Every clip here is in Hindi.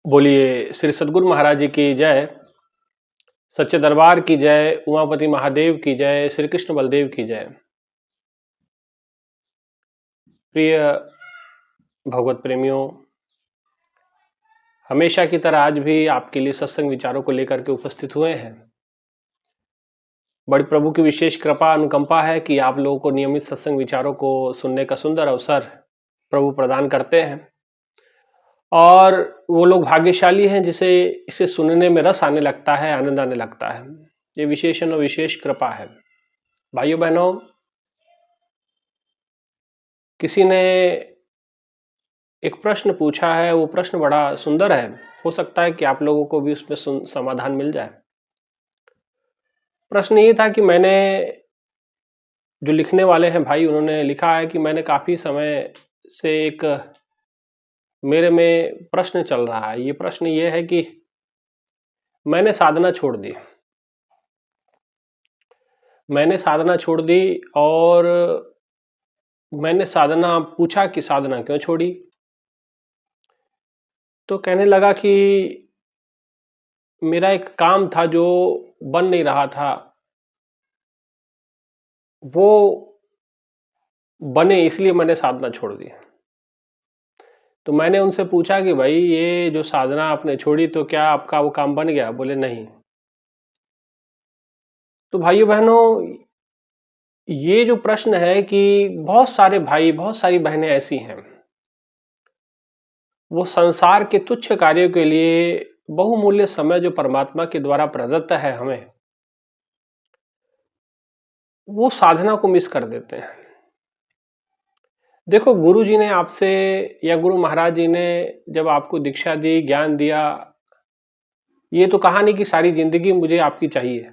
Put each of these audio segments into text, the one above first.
बोलिए श्री सद्गुरु महाराज जी की जय। सच्चे दरबार की जय। उमापति महादेव की जय। श्री कृष्ण बलदेव की जय। प्रिय भगवत प्रेमियों, हमेशा की तरह आज भी आपके लिए सत्संग विचारों को लेकर के उपस्थित हुए हैं। बड़ी प्रभु की विशेष कृपा अनुकंपा है कि आप लोगों को नियमित सत्संग विचारों को सुनने का सुंदर अवसर प्रभु प्रदान करते हैं और वो लोग भाग्यशाली हैं जिसे इसे सुनने में रस आने लगता है, आनंद आने लगता है। ये विशेषण और विशेष कृपा है। भाइयों बहनों, किसी ने एक प्रश्न पूछा है, वो प्रश्न बड़ा सुंदर है। हो सकता है कि आप लोगों को भी उसमें समाधान मिल जाए। प्रश्न ये था कि मैंने, जो लिखने वाले हैं भाई, उन्होंने लिखा है कि मैंने काफी समय से एक मेरे में प्रश्न चल रहा है। ये प्रश्न ये है कि मैंने साधना छोड़ दी। मैंने साधना छोड़ दी और मैंने साधना पूछा कि साधना क्यों छोड़ी। तो कहने लगा कि मेरा एक काम था जो बन नहीं रहा था, वो बने इसलिए मैंने साधना छोड़ दी। तो मैंने उनसे पूछा कि भाई ये जो साधना आपने छोड़ी तो क्या आपका वो काम बन गया? बोले नहीं। तो भाइयों बहनों, ये जो प्रश्न है कि बहुत सारे भाई, बहुत सारी बहनें ऐसी हैं, वो संसार के तुच्छ कार्यों के लिए बहुमूल्य समय जो परमात्मा के द्वारा प्रदत्त है हमें, वो साधना को मिस कर देते हैं। देखो, गुरु जी ने आपसे या गुरु महाराज जी ने जब आपको दीक्षा दी, ज्ञान दिया, ये तो कहा नहीं कि सारी जिंदगी मुझे आपकी चाहिए।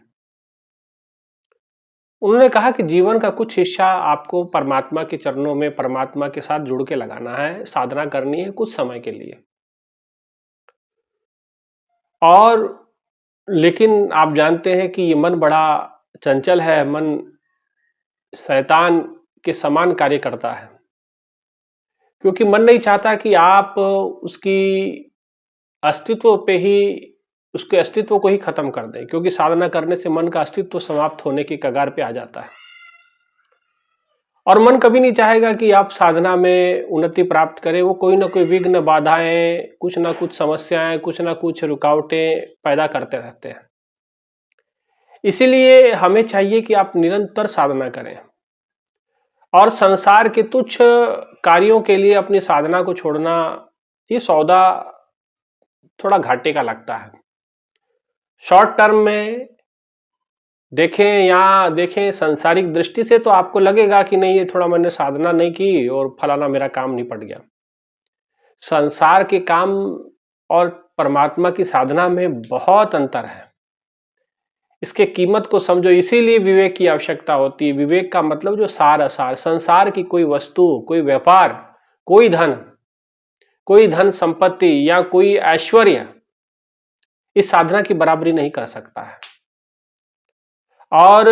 उन्होंने कहा कि जीवन का कुछ हिस्सा आपको परमात्मा के चरणों में, परमात्मा के साथ जुड़ के लगाना है, साधना करनी है कुछ समय के लिए। और लेकिन आप जानते हैं कि ये मन बड़ा चंचल है, मन शैतान के समान कार्य करता है, क्योंकि मन नहीं चाहता कि आप उसकी अस्तित्व पे ही, उसके अस्तित्व को ही खत्म कर दें, क्योंकि साधना करने से मन का अस्तित्व समाप्त होने की कगार पे आ जाता है। और मन कभी नहीं चाहेगा कि आप साधना में उन्नति प्राप्त करें। वो कोई ना कोई विघ्न, बाधाएं, कुछ ना कुछ समस्याएं, कुछ ना कुछ रुकावटें पैदा करते रहते हैं। इसीलिए हमें चाहिए कि आप निरंतर साधना करें और संसार के तुच्छ कार्यों के लिए अपनी साधना को छोड़ना, ये सौदा थोड़ा घाटे का लगता है। शॉर्ट टर्म में देखें या देखें सांसारिक दृष्टि से तो आपको लगेगा कि नहीं, ये थोड़ा मैंने साधना नहीं की और फलाना मेरा काम निपट गया। संसार के काम और परमात्मा की साधना में बहुत अंतर है। इसके कीमत को समझो। इसीलिए विवेक की आवश्यकता होती है। विवेक का मतलब जो सार असार, संसार की कोई वस्तु, कोई व्यापार, कोई धन संपत्ति या कोई ऐश्वर्य इस साधना की बराबरी नहीं कर सकता है। और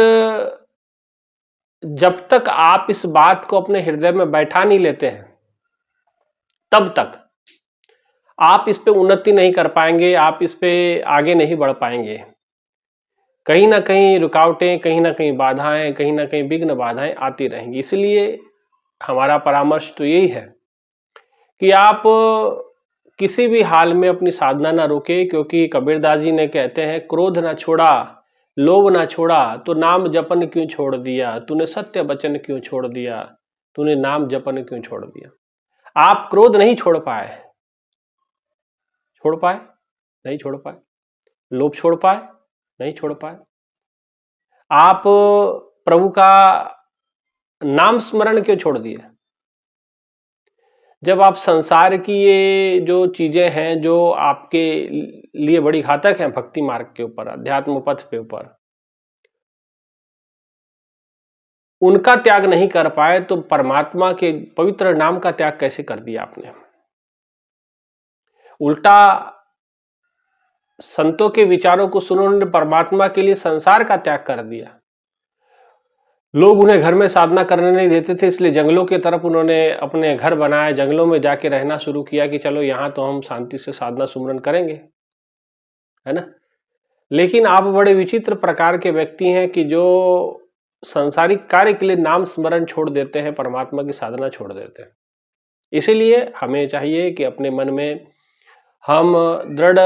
जब तक आप इस बात को अपने हृदय में बैठा नहीं लेते हैं, तब तक आप इस पे उन्नति नहीं कर पाएंगे, आप इस पे आगे नहीं बढ़ पाएंगे। कहीं ना कहीं रुकावटें, कहीं ना कहीं बाधाएं, कहीं ना कहीं विघ्न बाधाएं आती रहेंगी। इसलिए हमारा परामर्श तो यही है कि आप किसी भी हाल में अपनी साधना ना रोके, क्योंकि कबीरदास जी ने कहते हैं, क्रोध ना छोड़ा, लोभ ना छोड़ा, तो नाम जपन क्यों छोड़ दिया, तूने सत्य वचन क्यों छोड़ दिया, तूने नाम जपन क्यों छोड़ दिया। आप क्रोध नहीं छोड़ पाए, नहीं छोड़ पाए, लोभ छोड़ पाए, नहीं छोड़ पाए। आप प्रभु का नाम स्मरण क्यों छोड़ दिए। जब आप संसार की ये जो चीजें हैं जो आपके लिए बड़ी घातक हैं, भक्ति मार्ग के ऊपर, अध्यात्म पथ के ऊपर, उनका त्याग नहीं कर पाए, तो परमात्मा के पवित्र नाम का त्याग कैसे कर दिया आपने। उल्टा संतों के विचारों को सुनो, उन्होंने परमात्मा के लिए संसार का त्याग कर दिया। लोग उन्हें घर में साधना करने नहीं देते थे, इसलिए जंगलों की तरफ उन्होंने अपने घर बनाए, जंगलों में जाके रहना शुरू किया कि चलो यहाँ तो हम शांति से साधना सुमरन करेंगे, है ना। लेकिन आप बड़े विचित्र प्रकार के व्यक्ति हैं कि जो सांसारिक कार्य के लिए नाम स्मरण छोड़ देते हैं, परमात्मा की साधना छोड़ देते हैं। इसीलिए हमें चाहिए कि अपने मन में हम दृढ़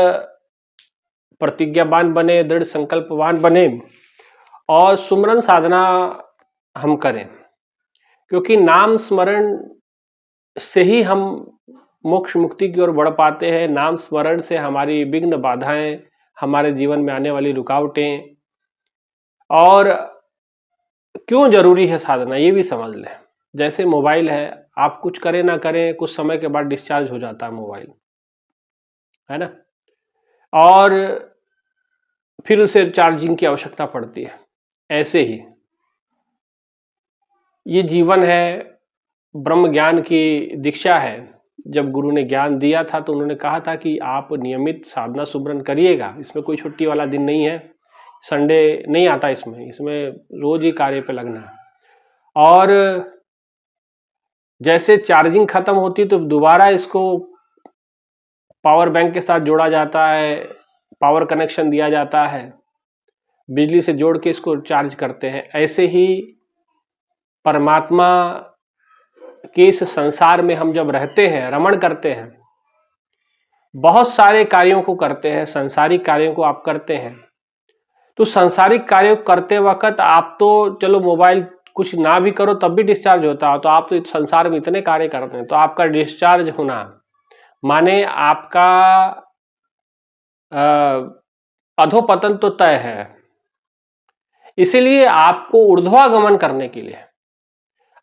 प्रतिज्ञावान बने, दृढ़ संकल्पवान बने और सुमरन साधना हम करें, क्योंकि नाम स्मरण से ही हम मोक्ष मुक्ति की ओर बढ़ पाते हैं। नाम स्मरण से हमारी विघ्न बाधाएं, हमारे जीवन में आने वाली रुकावटें, और क्यों जरूरी है साधना ये भी समझ लें। जैसे मोबाइल है, आप कुछ करें ना करें, कुछ समय के बाद डिस्चार्ज हो जाता है मोबाइल, है ना, और फिर उसे चार्जिंग की आवश्यकता पड़ती है। ऐसे ही ये जीवन है, ब्रह्म ज्ञान की दीक्षा है। जब गुरु ने ज्ञान दिया था तो उन्होंने कहा था कि आप नियमित साधना सुमरन करिएगा, इसमें कोई छुट्टी वाला दिन नहीं है, संडे नहीं आता इसमें रोज ही कार्य पे लगना है। और जैसे चार्जिंग खत्म होती तो दोबारा इसको पावर बैंक के साथ जोड़ा जाता है, पावर कनेक्शन दिया जाता है, बिजली से जोड़ के इसको चार्ज करते हैं। ऐसे ही परमात्मा के इस संसार में हम जब रहते हैं, रमण करते हैं, बहुत सारे कार्यों को करते हैं, संसारिक कार्यों को आप करते हैं, तो संसारिक कार्य करते वक्त आप तो चलो मोबाइल कुछ ना भी करो तब भी डिस्चार्ज होता हो, तो आप तो इस संसार में इतने कार्य करते हैं, तो आपका डिस्चार्ज होना माने आपका अधोपतन तो तय है। इसीलिए आपको ऊर्ध्वागमन करने के लिए,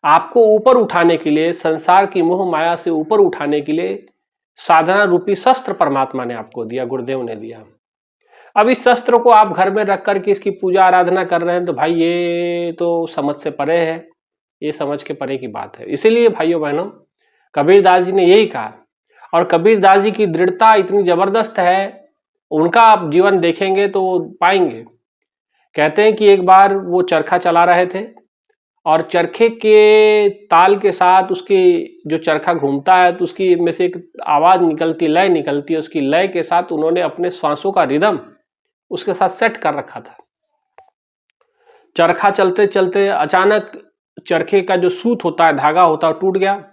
आपको ऊपर उठाने के लिए, संसार की मोह माया से ऊपर उठाने के लिए साधना रूपी शस्त्र परमात्मा ने आपको दिया, गुरुदेव ने दिया। अब इस शस्त्र को आप घर में रख करके इसकी पूजा आराधना कर रहे हैं तो भाई ये तो समझ से परे है, ये समझ के परे की बात है। इसीलिए भाइयों बहनों, कबीरदास जी ने यही कहा, और कबीरदास जी की दृढ़ता इतनी जबरदस्त है, उनका आप जीवन देखेंगे तो पाएंगे। कहते हैं कि एक बार वो चरखा चला रहे थे और चरखे के ताल के साथ उसकी जो चरखा घूमता है तो उसकी में से एक आवाज निकलती, लय निकलती है, उसकी लय के साथ उन्होंने अपने श्वासों का रिदम उसके साथ सेट कर रखा था। चरखा चलते चलते अचानक चरखे का जो सूत होता है, धागा होता है, टूट गया,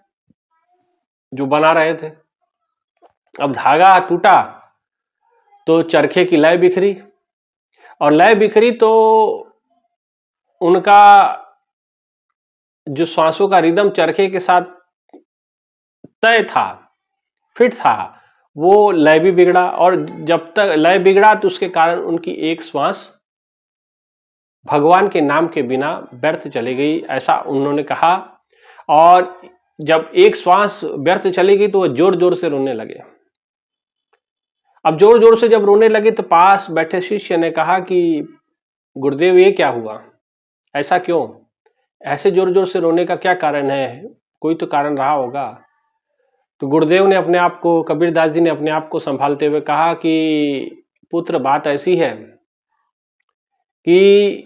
जो बना रहे थे। अब धागा टूटा तो चरखे की लय बिखरी, और लय बिखरी तो उनका जो श्वासों का रिदम चरखे के साथ तय था, फिट था, वो लय भी बिगड़ा, और जब तक लय बिगड़ा तो उसके कारण उनकी एक श्वास भगवान के नाम के बिना व्यर्थ चली गई, ऐसा उन्होंने कहा। और जब एक श्वास व्यर्थ चली गई तो वो जोर जोर से रोने लगे। अब जोर जोर से जब रोने लगे तो पास बैठे शिष्य ने कहा कि गुरुदेव ये क्या हुआ, ऐसा क्यों, ऐसे जोर जोर से रोने का क्या कारण है, कोई तो कारण रहा होगा। तो गुरुदेव ने अपने आप को, कबीरदास जी ने अपने आप को संभालते हुए कहा कि पुत्र, बात ऐसी है कि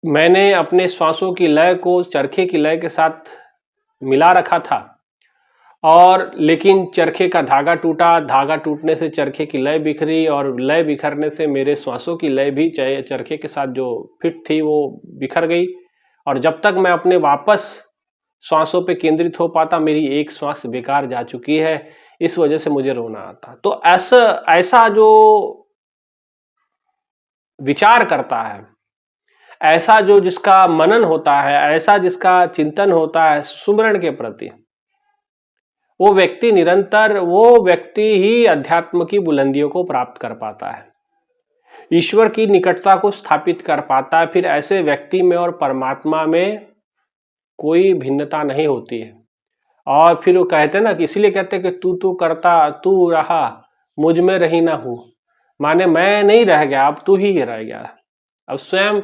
मैंने अपने श्वासों की लय को चरखे की लय के साथ मिला रखा था, और लेकिन चरखे का धागा टूटा, धागा टूटने से चरखे की लय बिखरी, और लय बिखरने से मेरे श्वासों की लय भी चरखे के साथ जो फिट थी वो बिखर गई, और जब तक मैं अपने वापस श्वासों पे केंद्रित हो पाता मेरी एक श्वास बेकार जा चुकी है, इस वजह से मुझे रोना आता। तो ऐसा जो विचार करता है, ऐसा जो जिसका मनन होता है, ऐसा जिसका चिंतन होता है सुमरण के प्रति, वो व्यक्ति निरंतर, वो व्यक्ति ही अध्यात्म की बुलंदियों को प्राप्त कर पाता है, ईश्वर की निकटता को स्थापित कर पाता है। फिर ऐसे व्यक्ति में और परमात्मा में कोई भिन्नता नहीं होती है। और फिर वो कहते हैं ना कि इसलिए कहते हैं कि तू करता, तू रहा, मुझ में रही ना हूं, माने मैं नहीं रह गया, अब तू ही रह गया। अब स्वयं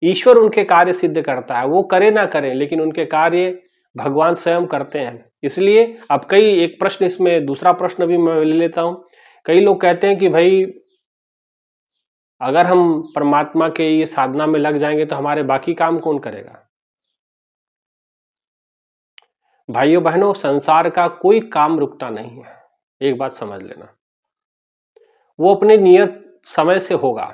ईश्वर उनके कार्य सिद्ध करता है, वो करे ना करे लेकिन उनके कार्य भगवान स्वयं करते हैं। इसलिए अब एक प्रश्न, इसमें दूसरा प्रश्न भी मैं ले लेता हूं। कई लोग कहते हैं कि भाई अगर हम परमात्मा के ये साधना में लग जाएंगे तो हमारे बाकी काम कौन करेगा, भाइयों बहनों, संसार का कोई काम रुकता नहीं है, एक बात समझ लेना। वो अपने नियत समय से होगा,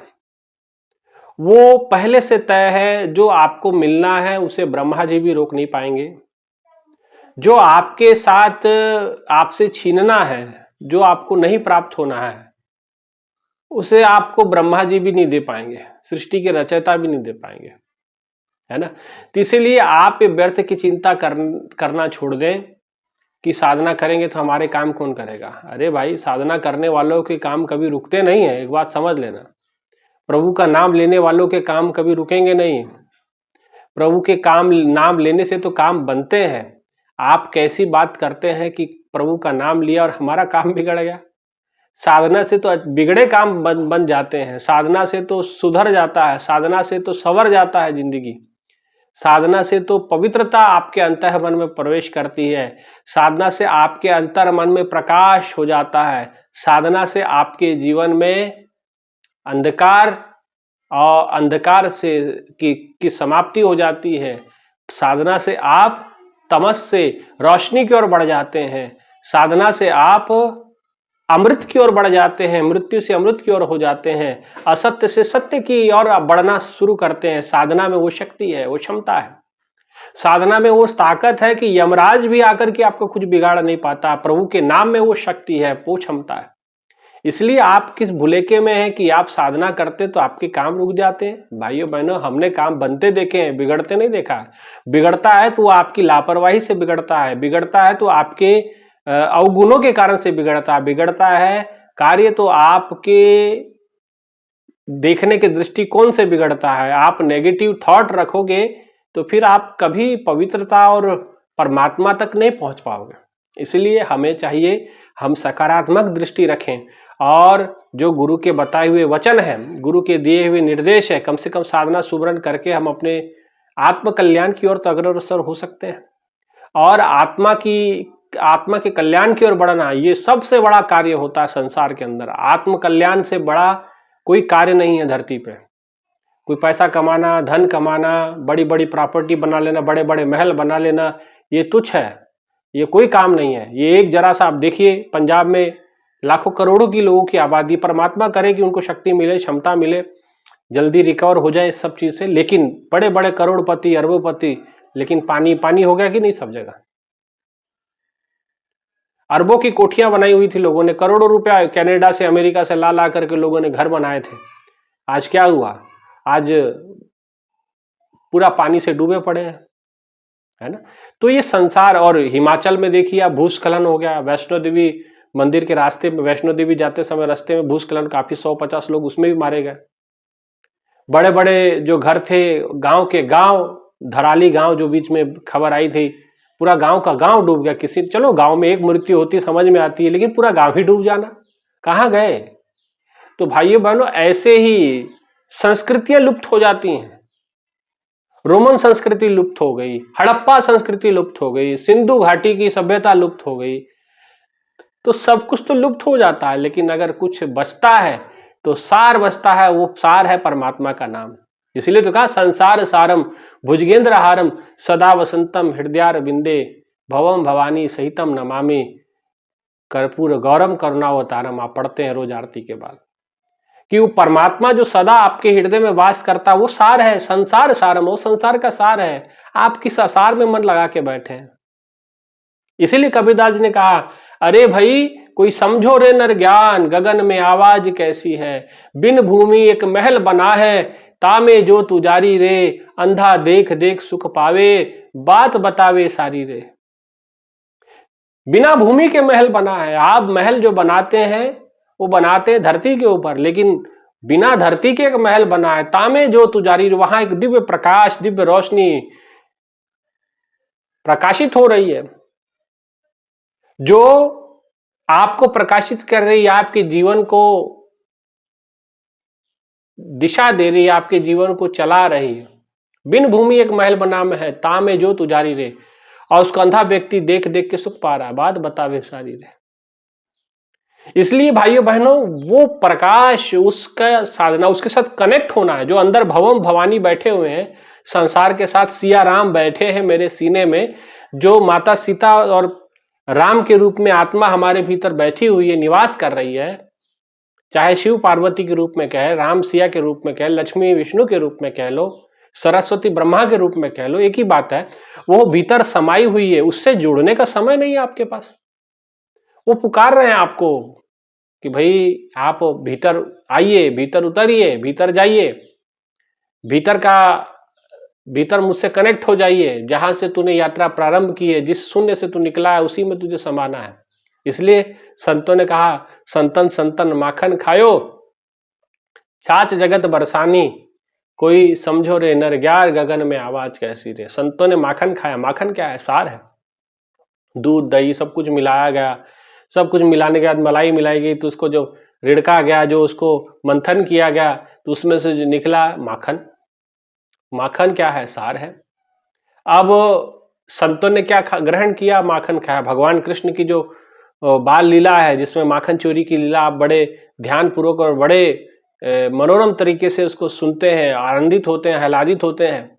वो पहले से तय है। जो आपको मिलना है उसे ब्रह्मा जी भी रोक नहीं पाएंगे। जो आपके साथ आपसे छीनना है, जो आपको नहीं प्राप्त होना है, उसे आपको ब्रह्मा जी भी नहीं दे पाएंगे, सृष्टि के रचयिता भी नहीं दे पाएंगे, है ना। तो इसीलिए आप ये व्यर्थ की चिंता करना छोड़ दें कि साधना करेंगे तो हमारे काम कौन करेगा। अरे भाई, साधना करने वालों के काम कभी रुकते नहीं है, एक बात समझ लेना। प्रभु का नाम लेने वालों के काम कभी रुकेंगे नहीं। प्रभु के काम नाम लेने से तो काम बनते हैं। आप कैसी बात करते हैं कि प्रभु का नाम लिया और हमारा काम बिगड़ गया। साधना से तो बिगड़े काम बन जाते हैं, साधना से तो सुधर जाता है, साधना से तो संवर जाता है जिंदगी, साधना से तो पवित्रता आपके अंतः मन में प्रवेश करती है, साधना से आपके अंतर मन में प्रकाश हो जाता है, साधना से आपके जीवन में अंधकार और अंधकार से की समाप्ति हो जाती है। साधना से आप तमस से रोशनी की ओर बढ़ जाते हैं, साधना से आप अमृत की ओर बढ़ जाते हैं, मृत्यु से अमृत की ओर हो जाते हैं, असत्य से सत्य की ओर बढ़ना शुरू करते हैं। साधना में वो शक्ति है, वो क्षमता है, साधना में वो ताकत है कि यमराज भी आकर के आपको कुछ बिगाड़ नहीं पाता। प्रभु के नाम में वो शक्ति है, वो क्षमता है। इसलिए आप किस भुलेखे में हैं कि आप साधना करते तो आपके काम रुक जाते हैं। भाइयों बहनों, हमने काम बनते देखे हैं, बिगड़ते नहीं देखा। बिगड़ता है तो वो आपकी लापरवाही से बिगड़ता है, बिगड़ता है तो आपके अवगुणों के कारण से बिगड़ता है कार्य तो आपके देखने के दृष्टिकोण से बिगड़ता है। आप नेगेटिव थॉट रखोगे तो फिर आप कभी पवित्रता और परमात्मा तक नहीं पहुंच पाओगे। इसलिए हमें चाहिए हम सकारात्मक दृष्टि रखें और जो गुरु के बताए हुए वचन हैं, गुरु के दिए हुए निर्देश है, कम से कम साधना सुमरन करके हम अपने आत्म कल्याण की ओर अग्रसर हो सकते हैं। और आत्मा के कल्याण की ओर बढ़ना, ये सबसे बड़ा कार्य होता है संसार के अंदर। आत्म कल्याण से बड़ा कोई कार्य नहीं है धरती पे। कोई पैसा कमाना, धन कमाना, बड़ी बड़ी प्रॉपर्टी बना लेना, बड़े बड़े महल बना लेना, ये तुच्छ है, ये कोई काम नहीं है। ये एक जरा सा आप देखिए, पंजाब में लाखों करोड़ों की लोगों की आबादी, परमात्मा करे कि उनको शक्ति मिले, क्षमता मिले, जल्दी रिकवर हो जाए इस सब चीज से। लेकिन बड़े बड़े करोड़पति, अरबोपति, लेकिन पानी पानी हो गया कि नहीं सब जगह। अरबों की कोठियां बनाई हुई थी लोगों ने, करोड़ों रुपया कनाडा से, अमेरिका से ला ला करके लोगों ने घर बनाए थे। आज क्या हुआ? आज पूरा पानी से डूबे पड़े हैं, है ना। तो ये संसार, और हिमाचल में देखिए आप, भूस्खलन हो गया। वैष्णो देवी मंदिर के रास्ते में, वैष्णो देवी जाते समय रास्ते में भूस्खलन, काफी 150 लोग उसमें भी मारे गए। बड़े बड़े जो घर थे, गांव धराली गांव जो बीच में खबर आई थी, पूरा गांव का गांव डूब गया। किसी, चलो गांव में एक मृत्यु होती समझ में आती है, लेकिन पूरा गांव ही डूब जाना, कहां गए। तो भाइयों बहनों, ऐसे ही संस्कृतियां लुप्त हो जाती हैं। रोमन संस्कृति लुप्त हो गई, हड़प्पा संस्कृति लुप्त हो गई, सिंधु घाटी की सभ्यता लुप्त हो गई। तो सब कुछ तो लुप्त हो जाता है, लेकिन अगर कुछ बचता है तो सार बचता है। वो सार है परमात्मा का नाम। इसलिए तो कहा, संसार सारम भुजगेंद्र हारम सदा वसंतम हृदयारविंदे भवम भवानी सहितम नमामि कर्पूर गौरम करुणावतारम। आप पढ़ते हैं रोज आरती के बाद कि वो परमात्मा जो सदा आपके हृदय में वास करता, वो सार है। संसार सारम, वो संसार का सार है। आप किस सार में मन लगा के बैठे हैं। इसीलिए कबीरदास जी ने कहा, अरे भाई कोई समझो रे नर ज्ञान, गगन में आवाज कैसी है, बिन भूमि एक महल बना है, तामे जो तुजारी रे, अंधा देख देख सुख पावे, बात बतावे सारी रे। बिना भूमि के महल बना है। आप महल जो बनाते हैं वो बनाते हैं धरती के ऊपर, लेकिन बिना धरती के एक महल बना है, तामे जो तुजारी, वहां एक दिव्य प्रकाश, दिव्य रोशनी प्रकाशित हो रही है, जो आपको प्रकाशित कर रही है, आपके जीवन को दिशा दे रही है, आपके जीवन को चला रही है। बिन भूमि एक महल बना में है, तामे जो तुजारी रे, और उसका अंधा व्यक्ति देख देख के सुख पा रहा है, बात बतावे सारी रे। इसलिए भाइयों बहनों, वो प्रकाश, उसका साधना, उसके साथ कनेक्ट होना है। जो अंदर भवम भवानी बैठे हुए हैं, संसार के साथ सिया राम बैठे हैं मेरे सीने में, जो माता सीता और राम के रूप में आत्मा हमारे भीतर बैठी हुई है, निवास कर रही है, चाहे शिव पार्वती के रूप में कहे, राम सिया के रूप में कहे, लक्ष्मी विष्णु के रूप में कह लो, सरस्वती ब्रह्मा के रूप में कह लो, एक ही बात है। वो भीतर समाई हुई है, उससे जुड़ने का समय नहीं है आपके पास। वो पुकार रहे हैं आपको कि भाई आप भीतर आइए, भीतर उतरिए, भीतर जाइए, भीतर मुझसे कनेक्ट हो जाइए। जहां से तूने यात्रा प्रारंभ की है, जिस शून्य से तू निकला है, उसी में तुझे समाना है। इसलिए संतों ने कहा, संतन संतन माखन खायो, छाछ जगत बरसानी, कोई समझो रे नर ग्यार, गगन में आवाज कैसी रे। संतों ने माखन खाया। माखन क्या है? सार है। दूध दही सब कुछ मिलाया गया, सब कुछ मिलाने के बाद मलाई मिलाई गई, तो उसको जो रिड़का गया, जो उसको मंथन किया गया, तो उसमें से जो निकला माखन। माखन क्या है? सार है। अब संतों ने क्या ग्रहण किया? माखन खाया। भगवान कृष्ण की जो बाल लीला है, जिसमें माखन चोरी की लीला, आप बड़े ध्यान पूर्वक और बड़े मनोरम तरीके से उसको सुनते हैं, आनंदित होते हैं, आह्लादित होते हैं।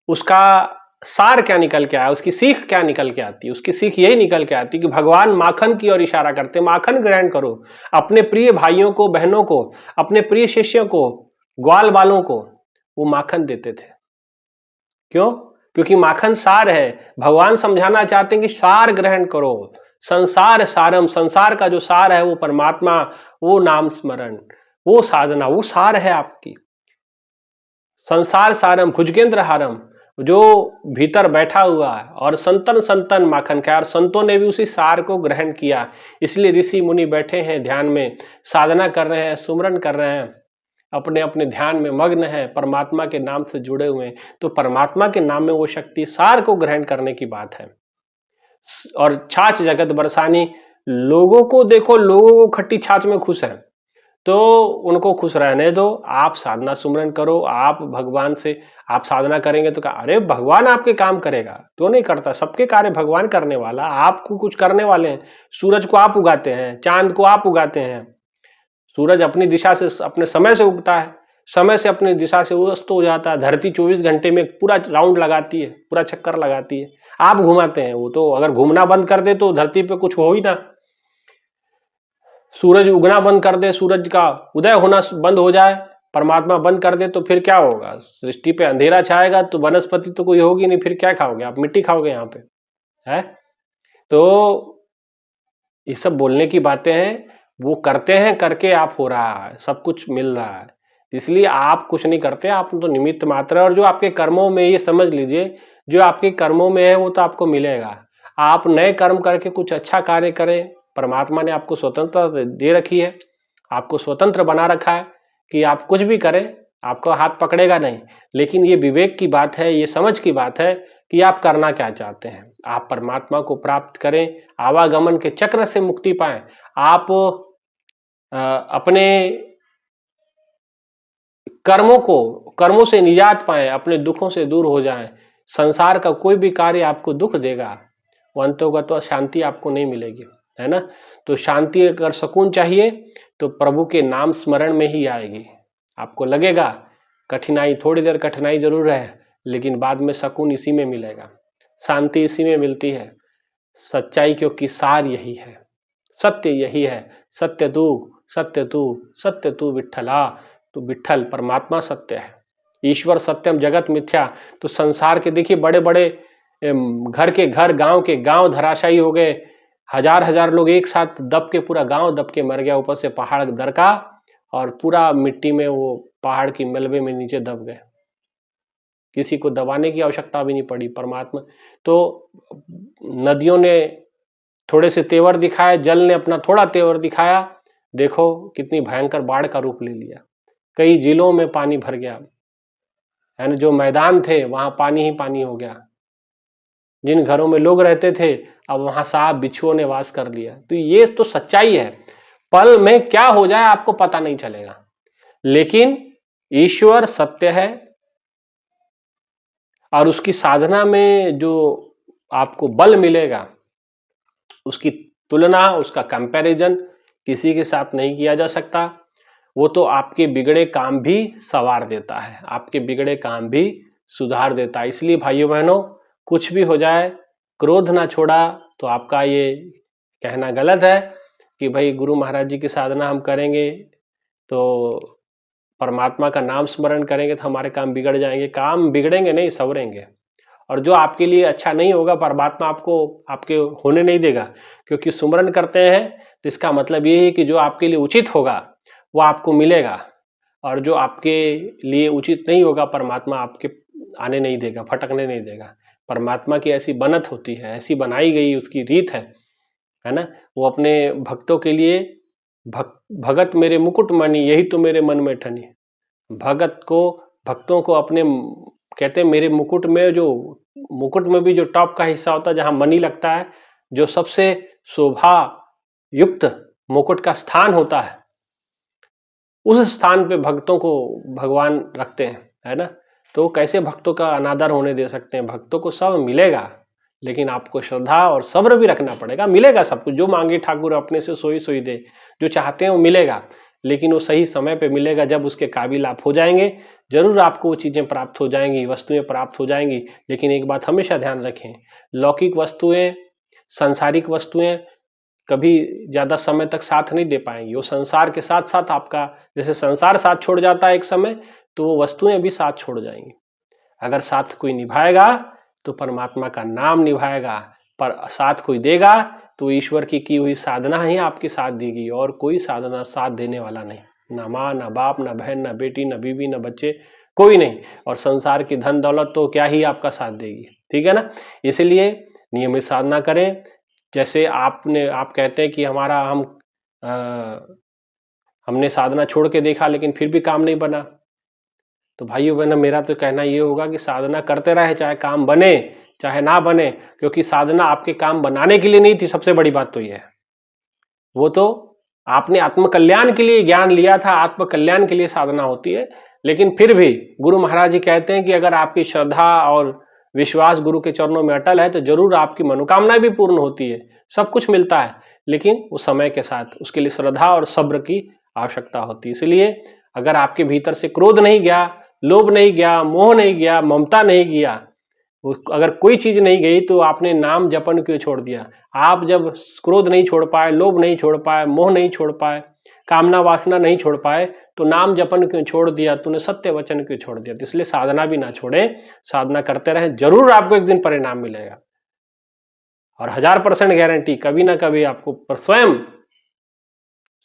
उसका सार क्या निकल के आया? उसकी सीख क्या निकल के आती है? उसकी सीख यही निकल के आती है कि भगवान माखन की ओर इशारा करते, माखन ग्रहण करो। अपने प्रिय भाइयों को, बहनों को, अपने प्रिय शिष्यों को, ग्वाल बालों को वो माखन देते थे। क्यों? क्योंकि माखन सार है। भगवान समझाना चाहते हैं कि सार ग्रहण करो। संसार सारम, संसार का जो सार है वो परमात्मा, वो नाम स्मरण, वो साधना, वो सार है आपकी। संसार सारम भुजगेंद्र हारम, जो भीतर बैठा हुआ है। और संतन संतन माखन खाया, और संतों ने भी उसी सार को ग्रहण किया। इसलिए ऋषि मुनि बैठे हैं ध्यान में, साधना कर रहे हैं, सुमरन कर रहे हैं, अपने अपने ध्यान में मग्न है, परमात्मा के नाम से जुड़े हुए हैं। तो परमात्मा के नाम में वो शक्ति, सार को ग्रहण करने की बात है। और छाछ जगत बरसानी, लोगों को देखो, लोगों को खट्टी छाछ में खुश है, तो उनको खुश रहने दो। आप साधना सुमरन करो, आप भगवान से आप साधना करेंगे तो अरे भगवान आपके काम करेगा, तो नहीं करता। सबके कार्य भगवान करने वाला, आपको कुछ करने वाले हैं। सूरज को आप उगाते हैं, चांद को आप उगाते हैं। सूरज अपनी दिशा से, अपने समय से उगता है, समय से अपनी दिशा से अस्त हो जाता है। धरती 24 घंटे में पूरा राउंड लगाती है, पूरा चक्कर लगाती है, आप घुमाते हैं। वो तो अगर घूमना बंद कर दे तो धरती पे कुछ हो ही ना। सूरज उगना बंद कर दे, सूरज का उदय होना बंद हो जाए, परमात्मा बंद कर दे, तो फिर क्या होगा? सृष्टि पे अंधेरा छाएगा, तो वनस्पति तो कोई होगी नहीं, फिर क्या खाओगे आप? मिट्टी खाओगे यहाँ पे, है? तो ये सब बोलने की बातें हैं। वो करते हैं, करके आप हो रहा है, सब कुछ मिल रहा है। इसलिए आप कुछ नहीं करते, आप तो निमित्त मात्र है। और जो आपके कर्मों में, ये समझ लीजिए, जो आपके कर्मों में है वो तो आपको मिलेगा। आप नए कर्म करके कुछ अच्छा कार्य करें। परमात्मा ने आपको स्वतंत्रता दे रखी है, आपको स्वतंत्र बना रखा है कि आप कुछ भी करें, आपको हाथ पकड़ेगा नहीं। लेकिन ये विवेक की बात है, ये समझ की बात है कि आप करना क्या चाहते हैं। आप परमात्मा को प्राप्त करें, आवागमन के चक्र से मुक्ति पाएं, आप अपने कर्मों से निजात पाएं, अपने दुखों से दूर हो जाएं। संसार का कोई भी कार्य आपको दुख देगा, वो अंतोगत शांति आपको नहीं मिलेगी, है ना। तो शांति, अगर सुकून चाहिए तो प्रभु के नाम स्मरण में ही आएगी। आपको लगेगा कठिनाई, थोड़ी देर कठिनाई जरूर है, लेकिन बाद में सुकून इसी में मिलेगा, शांति इसी में मिलती है। सच्चाई क्योंकि सार यही है, सत्य यही है। सत्य तू, सत्य तू, सत्य तू विठ्ठला। तो विठ्ठल परमात्मा सत्य है, ईश्वर सत्यम जगत मिथ्या। तो संसार के देखिए बड़े बड़े घर के घर, गांव के गांव धराशायी हो गए। हजार हजार लोग एक साथ दब के, पूरा गांव दब के मर गया। ऊपर से पहाड़ दरका और पूरा मिट्टी में, वो पहाड़ की मलबे में नीचे दब गए। किसी को दबाने की आवश्यकता भी नहीं पड़ी। परमात्मा तो नदियों ने थोड़े से तेवर दिखाए, जल ने अपना थोड़ा तेवर दिखाया, देखो कितनी भयंकर बाढ़ का रूप ले लिया। कई जिलों में पानी भर गया, यानी जो मैदान थे वहां पानी ही पानी हो गया। जिन घरों में लोग रहते थे, अब वहां सांप बिच्छुओं ने वास कर लिया। तो ये तो सच्चाई है। पल में क्या हो जाए आपको पता नहीं चलेगा, लेकिन ईश्वर सत्य है। और उसकी साधना में जो आपको बल मिलेगा, उसकी तुलना, उसका कंपैरिजन किसी के साथ नहीं किया जा सकता। वो तो आपके बिगड़े काम भी संवार देता है, आपके बिगड़े काम भी सुधार देता है। इसलिए भाइयों बहनों, कुछ भी हो जाए, क्रोध ना छोड़ा तो आपका ये कहना गलत है कि भाई गुरु महाराज जी की साधना हम करेंगे तो परमात्मा का नाम स्मरण करेंगे तो हमारे काम बिगड़ जाएंगे। काम बिगड़ेंगे नहीं, संवरेंगे। और जो आपके लिए अच्छा नहीं होगा परमात्मा आपको आपके होने नहीं देगा, क्योंकि सुमरन करते हैं तो इसका मतलब ये है कि जो आपके लिए उचित होगा वो आपको मिलेगा, और जो आपके लिए उचित नहीं होगा परमात्मा आपके आने नहीं देगा, भटकने नहीं देगा। परमात्मा की ऐसी बनत होती है, ऐसी बनाई गई उसकी रीत है ना। वो अपने भक्तों के लिए भगत मेरे मुकुट मणि यही तो मेरे मन में ठनी। भक्तों को अपने कहते हैं मेरे मुकुट में, जो मुकुट में भी जो टॉप का हिस्सा होता है जहां मणि लगता है, जो सबसे शोभा युक्त मुकुट का स्थान होता है, उस स्थान पे भक्तों को भगवान रखते हैं, है ना। तो कैसे भक्तों का अनादर होने दे सकते हैं? भक्तों को सब मिलेगा, लेकिन आपको श्रद्धा और सब्र भी रखना पड़ेगा। मिलेगा सब कुछ, जो मांगे ठाकुर अपने से सोई सोई दे, जो चाहते हैं वो मिलेगा, लेकिन वो सही समय पे मिलेगा। जब उसके काबिल आप हो जाएंगे जरूर आपको वो चीजें प्राप्त हो जाएंगी, वस्तुएं प्राप्त हो जाएंगी। लेकिन एक बात हमेशा ध्यान रखें, लौकिक वस्तुएं, सांसारिक वस्तुएं कभी ज्यादा समय तक साथ नहीं दे पाएंगी। वो संसार के साथ साथ आपका, जैसे संसार साथ छोड़ जाता है एक समय, तो वो वस्तुएं भी साथ छोड़ जाएंगी। अगर साथ कोई निभाएगा तो परमात्मा का नाम निभाएगा, पर साथ कोई देगा तो ईश्वर की हुई साधना ही आपके साथ देगी, और कोई साधना साथ देने वाला नहीं। ना माँ, ना बाप, ना बहन, ना बेटी, ना बीवी, ना बच्चे, कोई नहीं। और संसार की धन दौलत तो क्या ही आपका साथ देगी, ठीक है ना। इसलिए नियमित साधना करें। जैसे आप कहते हैं कि हमने साधना छोड़ के देखा लेकिन फिर भी काम नहीं बना। तो भाइयों बहनों, मेरा तो कहना ये होगा कि साधना करते रहे, चाहे काम बने चाहे ना बने, क्योंकि साधना आपके काम बनाने के लिए नहीं थी। सबसे बड़ी बात तो ये है, वो तो आपने आत्मकल्याण के लिए ज्ञान लिया था, आत्मकल्याण के लिए साधना होती है। लेकिन फिर भी गुरु महाराज जी कहते हैं कि अगर आपकी श्रद्धा और विश्वास गुरु के चरणों में अटल है तो जरूर आपकी मनोकामना भी पूर्ण होती है, सब कुछ मिलता है। लेकिन उस समय के साथ उसके लिए श्रद्धा और सब्र की आवश्यकता होती है। इसलिए अगर आपके भीतर से क्रोध नहीं गया, लोभ नहीं गया, मोह नहीं गया, ममता नहीं गया, अगर कोई चीज नहीं गई, तो आपने नाम जपन क्यों छोड़ दिया? आप जब क्रोध नहीं छोड़ पाए, लोभ नहीं छोड़ पाए, मोह नहीं छोड़ पाए, कामना वासना नहीं छोड़ पाए, तो नाम जपन क्यों छोड़ दिया? तूने सत्य वचन क्यों छोड़ दिया? तो इसलिए साधना भी ना छोड़े, साधना करते रहे, जरूर आपको एक दिन परिणाम मिलेगा। और 1000% गारंटी, कभी ना कभी आपको पर स्वयं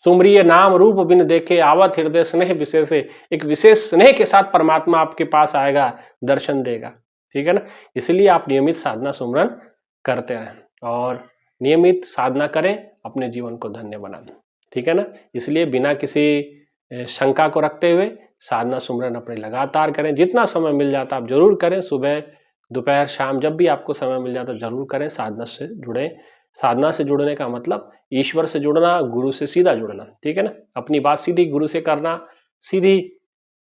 सुमरिय नाम रूप बिन देखे आवत हृदय स्नेह विशेष, एक विशेष स्नेह के साथ परमात्मा आपके पास आएगा, दर्शन देगा, ठीक है ना। इसलिए आप नियमित साधना सुमरन करते रहें और नियमित साधना करें, अपने जीवन को धन्य बनाएं, ठीक है ना। इसलिए बिना किसी शंका को रखते हुए साधना सुमरन अपने लगातार करें। जितना समय मिल जाता आप जरूर करें, सुबह दोपहर शाम जब भी आपको समय मिल जाता जरूर करें। साधना से जुड़े, साधना से जुड़ने का मतलब ईश्वर से जुड़ना, गुरु से सीधा जुड़ना, ठीक है ना। अपनी बात सीधी गुरु से करना, सीधी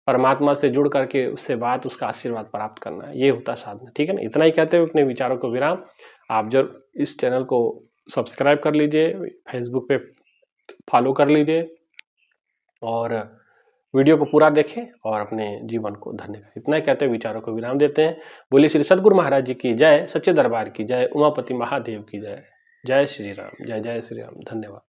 परमात्मा से जुड़ करके उससे बात, उसका आशीर्वाद प्राप्त करना, ये होता है साधना, ठीक है ना। इतना ही कहते हुए अपने विचारों को विराम। आप जरूर इस चैनल को सब्सक्राइब कर लीजिए, फेसबुक पे फॉलो कर लीजिए और वीडियो को पूरा देखें और अपने जीवन को धन्य करें। इतना ही कहते हुए विचारों को विराम देते हैं। बोलिए श्री सद्गुरु महाराज जी की जय, सच्चे दरबार की जय, उमापति महादेव की जय। जय श्री राम, जय जय श्री राम। धन्यवाद।